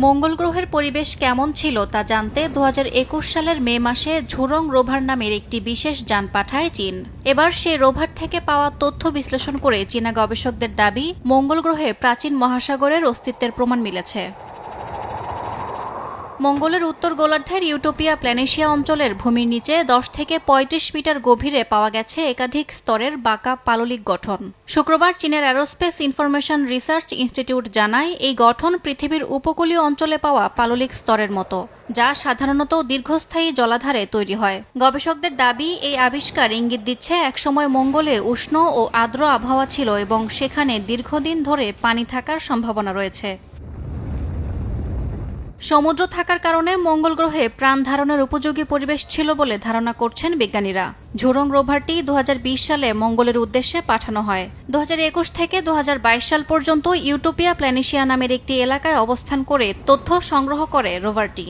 মঙ্গল গ্রহের পরিবেশ কেমন ছিল তা জানতে 2021 সালের মে মাসে ঝুরং রোভার নামের একটি বিশেষ যান পাঠায় চীন। এবার সেই রোভার থেকে পাওয়া তথ্য বিশ্লেষণ করে চীনা গবেষকদের দাবি, মঙ্গল গ্রহে প্রাচীন মহাসাগরের অস্তিত্বের প্রমাণ মিলেছে। মঙ্গলের উত্তর গোলার্ধের ইউটোপিয়া প্ল্যানেশিয়া অঞ্চলের ভূমির নিচে 10 থেকে 35 মিটার গভীরে পাওয়া গেছে একাধিক স্তরের বাঁকা পাললিক গঠন। শুক্রবার চীনের অ্যারোস্পেস ইনফরমেশন রিসার্চ ইনস্টিটিউট জানায়, এই গঠন পৃথিবীর উপকূলীয় অঞ্চলে পাওয়া পাললিক স্তরের মতো, যা সাধারণত দীর্ঘস্থায়ী জলাধারে তৈরি হয়। গবেষকদের দাবি, এই আবিষ্কার ইঙ্গিত দিচ্ছে একসময় মঙ্গলে উষ্ণ ও আর্দ্র আবহাওয়া ছিল এবং সেখানে দীর্ঘদিন ধরে পানি থাকার সম্ভাবনা রয়েছে। সমুদ্র থাকার কারণে মঙ্গল গ্রহে প্রাণ ধারণের উপযোগী পরিবেশ ছিল বলে ধারণা করছেন বিজ্ঞানীরা। ঝুরং রোভারটি 2020 সালে মঙ্গলের উদ্দেশ্যে পাঠানো হয়। 2021 থেকে 2022 সাল পর্যন্ত ইউটোপিয়া প্ল্যানেশিয়া নামের একটি এলাকায় অবস্থান করে তথ্য সংগ্রহ করে রোভারটি।